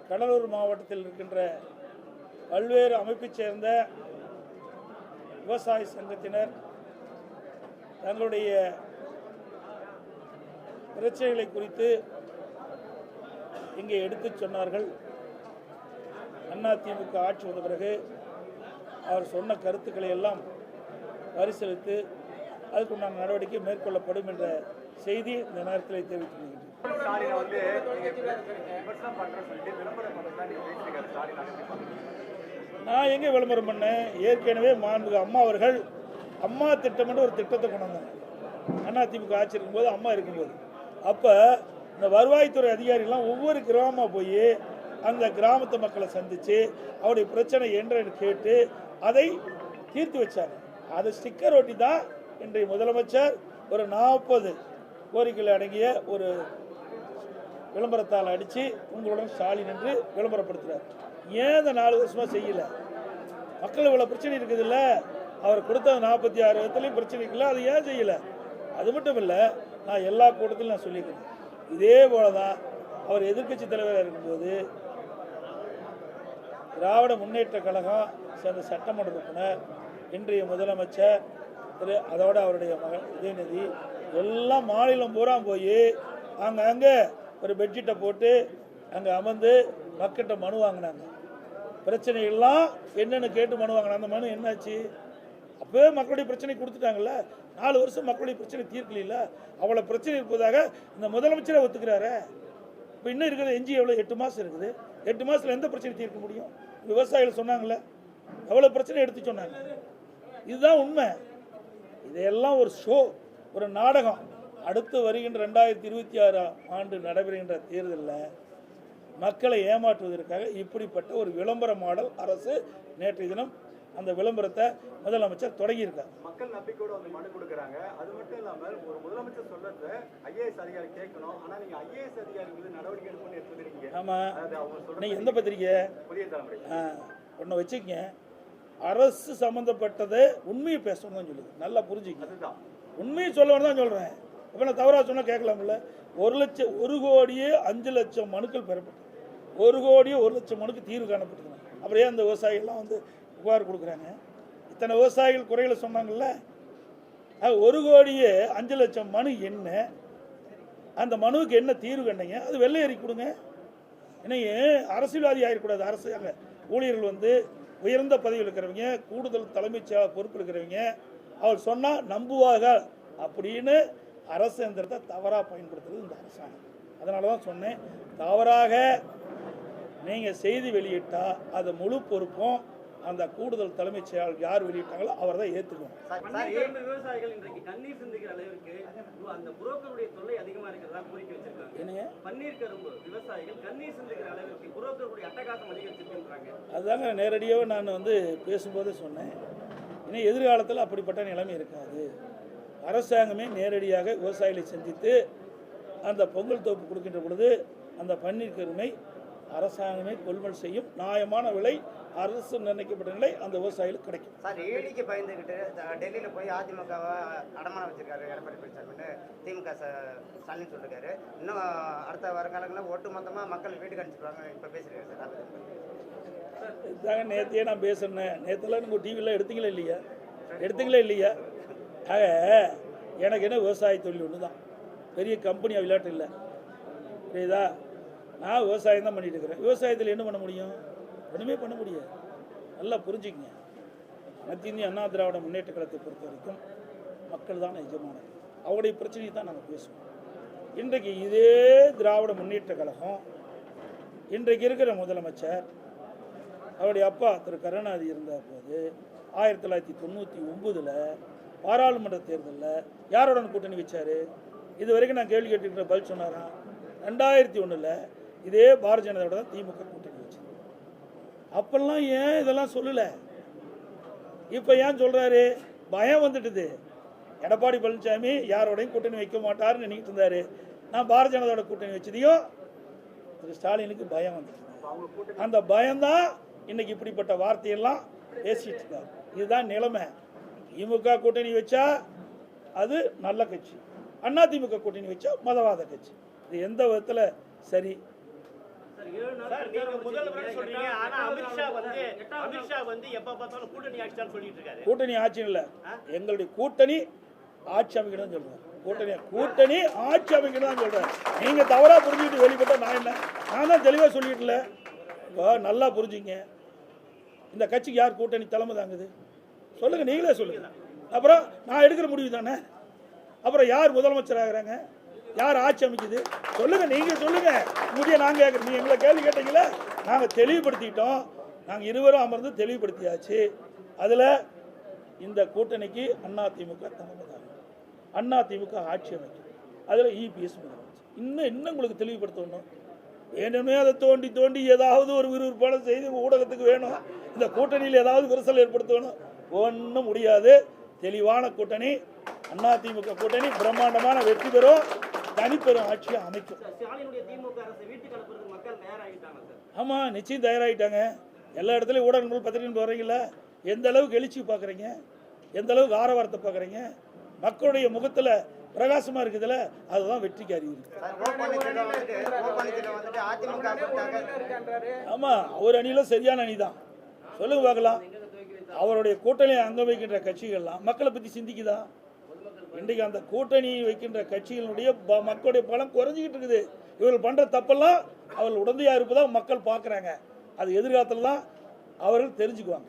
கடலூர் மாவட்டத்தில் இருக்கின்ற பல்வேறு அமைப்பைச் சேர்ந்த விவசாய சங்கத்தினர் தங்களுடைய பிரச்சனைகளை குறித்து இங்கே எடுத்துச் சொன்னார்கள். அதிமுக ஆட்சி வந்த பிறகு அவர் சொன்ன கருத்துக்களை எல்லாம் பரிசீலித்து அதுக்குண்டான நடவடிக்கை மேற்கொள்ளப்படும் என்ற செய்தி இந்த நேரத்தில் தெரிவித்துள்ளேன். நான் எங்கே விளம்பரம் பண்ணேன்? ஏற்கனவே மாண்புமிகு அம்மா அவர்கள் அம்மா திட்டம் என்ற ஒரு திட்டத்தை கொண்டு வந்தாங்க. அதிமுக ஆட்சி இருக்கும்போது, அம்மா இருக்கும்போது, அப்போ இந்த வருவாய்த்துறை அதிகாரிகள்லாம் ஒவ்வொரு கிராமமாக போய் அந்த கிராமத்து மக்களை சந்தித்து அவருடைய பிரச்சனை என்று கேட்டு அதை தீர்த்து வச்சாங்க. அதை ஸ்டிக்கர் ஒட்டி தான் இன்றைய முதலமைச்சர் ஒரு 40 கோரிக்கைகள் அடங்கிய ஒரு விளம்பரத்தால் அடித்து உங்களுடன் ஸ்டாலின் என்று விளம்பரப்படுத்துகிறார். ஏன் இந்த 4 வருஷமாக செய்யலை? மக்கள் இவ்வளோ பிரச்சனை இருக்குது இல்லை, அவர் கொடுத்த 46 இடத்துலையும் பிரச்சனை இருக்குல்ல, அது ஏன் செய்யலை? அது மட்டும் இல்லை, நான் எல்லா கூட்டத்திலும் நான் சொல்லியிருக்கேன். இதே போல தான் அவர் எதிர்க்கட்சி தலைவராக இருக்கும்போது திராவிட முன்னேற்ற கழகம் சேர்ந்த சட்டமன்ற உறுப்பினர், இன்றைய முதலமைச்சர் அதோட அவருடைய மகன் உதயநிதி எல்லாம் மாநிலம் பூரா போய் அங்கே ஒரு பெட்ஷீட்டை போட்டு அங்கே அமர்ந்து மக்கள்கிட்ட மனு வாங்கினாங்க. பிரச்சனைகள்லாம் என்னென்னு கேட்டு மனு வாங்கினாங்க. அந்த மனு என்னாச்சு? அப்போவே மக்களுடைய பிரச்சனை கொடுத்துட்டாங்கல்ல. 4 வருஷம் மக்களுடைய பிரச்சனை தீர்க்கல. அவ்வளோ பிரச்சனை இருப்பதாக இந்த முதலமைச்சரை ஒத்துக்கிறாரு. இப்போ இன்னும் இருக்கிறது எஞ்சி எவ்வளோ? 8 மாதம் இருக்குது. 8 மாதத்தில் எந்த பிரச்சனை தீர்க்க முடியும்? விவசாயிகள் சொன்னாங்களே, எவ்வளோ பிரச்சனை எடுத்து சொன்னாங்க. இதுதான் உண்மை. இதையெல்லாம் ஒரு ஷோ, ஒரு நாடகம். அடுத்து வருகின்ற 2026 ஆண்டு நடைபெறுகின்ற தேர்தலில் மக்களை ஏமாற்றுவதற்காக இப்படிப்பட்ட ஒரு விளம்பர மாடல் அரசு நேற்றைய தினம் அந்த விளம்பரத்தை முதலமைச்சர் தொடங்கியிருக்கார். மக்கள் நம்பிக்கையோடு வந்து மனு கொடுக்குறாங்க. அது மட்டும் இல்லாமல் ஒரு முதலமைச்சர் சொல்றத ஐஏஎஸ் அதிகாரி கேட்கணும். ஆனால் நீங்கள் ஐஏஎஸ் அதிகாரி மீது நடவடிக்கை எடுக்கணும்னு எடுத்துக்கிறீங்க. ஆமாம், நீங்கள் எந்த பத்திரிக்கை? புதிய தலைமுறை. ஒன்று வச்சுக்கங்க, அரசு சம்மந்தப்பட்டதை உண்மையை பேசணும்னு தான் சொல்லுது. நல்லா புரிஞ்சுக்க. அதுதான் உண்மையை சொல்லணும்னு தான் சொல்கிறேன். இப்போ நான் தவறாக சொன்னால் கேட்கலாம்ல. 1,05,00,000 மனுக்கள் பெறப்பட்டது. 1,01,00,000 மனுக்கு தீர்வு காணப்பட்டது. அப்புறம் ஏன் அந்த விவசாயிகள்லாம் வந்து புகார் கொடுக்குறாங்க? இத்தனை விவசாயிகள் குறைகளை சொன்னாங்கல்ல. 1,05,00,000 மனு என்ன? அந்த மனுவுக்கு என்ன தீர்வு கண்டீங்க? அது வெள்ளை ஏறி கொடுங்க. ஏன்னா அரசியல்வாதி ஆகிடக்கூடாது. அரசாங்க ஊழியர்கள் வந்து உயர்ந்த பதவியில் இருக்கிறவங்க, கூடுதல் தலைமைச் பொறுப்பு இருக்கிறவங்க, அவர் சொன்னால் நம்புவாங்க அப்படின்னு அரசு எந்திரத்தை தவறாக பயன்படுத்துறது இந்த அரசாங்கம். அதனால தான் சொன்னேன், தவறாக நீங்கள் செய்தி வெளியிட்டால் அது முழு பொறுப்பும் அந்த கூடுதல் தலைமைச் செயலாளர் யார் வெளியிட்டாங்களோ அவர் தான் ஏற்றுக்கணும். விவசாயிகள் இன்றைக்கு கண்ணீர் சிந்துகிற அளவிற்கு அந்த புரோக்கருடைய தொல்லை அதிகமாக இருக்கிறதா கோரிக்கை வச்சிருக்காங்க. என்னங்க? பன்னீர் கரும்பு விவசாயிகள் கண்ணீர் சிந்துகிற அளவிற்கு புரோக்கருடைய அட்டகாசம் அதிகரிச்சிருக்காங்க. அதுதாங்க நேரடியாக நான் வந்து பேசும்போதே சொன்னேன். இன்னும் எதிர்காலத்தில் அப்படிப்பட்ட நிலைமை இருக்காது. அரசாங்கமே நேரடியாக விவசாயிகளை சந்தித்து அந்த பொங்கல் தொகுப்பு கொடுக்கின்ற பொழுது அந்த பன்னீர் கருமை அரசாங்கமே கொள்முதல் செய்யும். நியாயமான விலை அரசு நிர்ணயிக்கப்பட்ட நிலை அந்த விவசாயிகளுக்கு கிடைக்கும். சார், ஈடிக்கு பயந்துக்கிட்டு டெல்லியில் போய் அதிமுகவை அடமானம் வச்சிருக்காரு எடப்பாடி பழனிசாமின்னு திமுக ஸ்டாலின் சொல்லிருக்காரு. இன்னும் அடுத்த வருங்காலங்களில் ஒட்டு மொத்தமாக மக்கள் வீட்டுக்கு அனுப்பிச்சிருவாங்க இப்போ பேசுகிறேன் சார். இதுதாங்க நேற்றையே நான் பேசுனேன். நேற்றுலாம் நீங்கள் டிவியில் எடுத்தீங்களா இல்லையா? ஆக எனக்கு என்ன விவசாய தொழில் ஒன்று தான், பெரிய கம்பெனியாக விளையாட்டு இல்லை. புரியுதா? நான் விவசாயம் தான் பண்ணிட்டு இருக்கிறேன். விவசாயத்தில் என்ன பண்ண முடியும்? ஒன்றுமே பண்ண முடியாது. நல்லா புரிஞ்சுக்கங்க. அனைத்து இந்திய அண்ணா திராவிட முன்னேற்ற கழகத்தை பொறுத்த வரைக்கும் மக்கள் தான் எஜமானர். அவருடைய பிரச்சனையை தான் நாங்கள் பேசுவோம். இன்றைக்கு இதே திராவிட முன்னேற்ற கழகம், இன்றைக்கு இருக்கிற முதலமைச்சர், அவருடைய அப்பா திரு கருணாநிதி இருந்த போது 1999 பாராளுமன்ற தேர்தலில் யாரோட கூட்டணி வச்சார்? இது வரைக்கும் நான் கேள்வி கேட்டுக்கிற பதில் சொன்னாராம். 2001 இதே பாரதிய ஜனதாவோட தான் திமுக கூட்டணி வச்சு. அப்பெல்லாம் ஏன் இதெல்லாம் சொல்லலை? இப்போ ஏன் சொல்கிறாரு? பயம் வந்துட்டுது. எடப்பாடி பழனிசாமி யாரோடையும் கூட்டணி வைக்க மாட்டார்னு நினைக்கிட்டு இருந்தார். நான் பாரதிய ஜனதாவோட கூட்டணி வச்சதையும் திரு ஸ்டாலினுக்கு பயம் வந்துட்டு, அந்த பயம்தான் இன்னைக்கு இப்படிப்பட்ட வார்த்தையெல்லாம் பேசிட்டு இருக்காரு. இதுதான் நிலைமை. திமுக கூட்டணி வச்சா அது நல்ல கட்சி, அதிமுக கூட்டணி வச்சா மதவாத கட்சி. இது எந்த விதத்தில் சரி? 7 நாள் சார், நீங்க பிரச்சாரம் முதல்வர் வச்சிருக்கீங்க. சொல்றீங்க, ஆனா எட்டாவது அமித்ஷா வந்து எப்ப பார்த்தாலும் கூட்டணி ஆட்சிதான் சொல்லிட்டு இருக்காரு. கூட்டணி ஆட்சி இல்லை, எங்களுடைய கூட்டணி ஆட்சி அமைக்கணும் சொல்றேன். கூட்டணி ஆட்சி அமைக்கணும் தான் சொல்றேன். நீங்க தவறா புரிஞ்சுக்கிட்டு வெளிப்பட்ட நான் தான் தெளிவாக சொல்லிட்டுல. நல்லா புரிஞ்சுங்க, இந்த கட்சிக்கு யார் கூட்டணி தலைமை தாங்குது சொல்லுங்க, நீங்களே சொல்லுங்க. அப்புறம் நான் எடுக்கிற முடிவு தானே. அப்புறம் யார் முதலமைச்சர் ஆகிறாங்க, யார் ஆட்சி அமைக்குது சொல்லுங்க, நீங்க சொல்லுங்க. முடிய நாங்கள் கேட்குறோம். நீங்க எங்களை கேள்வி கேட்டீங்களா, நாங்கள் தெளிவுபடுத்திட்டோம். நாங்கள் இருவரும் அமர்ந்து தெளிவுபடுத்தியாச்சு. அதில் இந்த கூட்டணிக்கு அதிமுக தலைமை தாங்கும், அதிமுக ஆட்சி அமைக்கும். அதில் இபிஎஸ் முதலமைச்சர். இன்னும் உங்களுக்கு தெளிவுபடுத்தணும். வேணுமே அதை தோண்டி ஏதாவது ஒரு விறுவிறுப்பான செய்தி ஊடகத்துக்கு வேணும். இந்த கூட்டணியில் ஏதாவது விரிசல் ஏற்படுத்தணும். ஒன்றும் முடியாது. தெளிவான கூட்டணி, அதிமுக கூட்டணி பிரம்மாண்டமான வெற்றி பெறும், தனிப்பெரும் ஆட்சியை அமைக்கும். ஸ்டாலினுடைய திமுக அரசை வீட்டுக்கு அனுப்புறதுக்கு மக்கள் தயாராகிட்டாங்க சார். ஆமாம், நிச்சயம் தயாராகிட்டாங்க. எல்லா இடத்துலையும் ஊடகங்கள் பத்திரிகை போகிறீங்கள, எந்த அளவுக்கு எழுச்சி பார்க்குறீங்க, எந்த அளவுக்கு ஆரவாரத்தை பார்க்குறீங்க, மக்களுடைய முகத்தில் பிரகாசமாக இருக்குதுல்ல, அதுதான் வெற்றிக்கு அறிகுறி. ஆமாம், அவர் அணியில் சரியான அணி தான். சொல்லுங்க பார்க்கலாம். அவருடைய கூட்டணியை அங்க வைக்கின்ற கட்சிகள்லாம் மக்களை பற்றி சிந்திக்குதா? இன்றைக்கு அந்த கூட்டணி வைக்கின்ற கட்சிகளுடைய மக்களுடைய பலம் குறைஞ்சிக்கிட்டு இருக்குது. இவர்கள் பண்ணுற தப்பெல்லாம் அவர்கள் உடந்தையாக இருப்பதாக மக்கள் பார்க்குறாங்க. அது எதிர்காலத்தில் தான் அவர்கள் தெரிஞ்சுக்குவாங்க.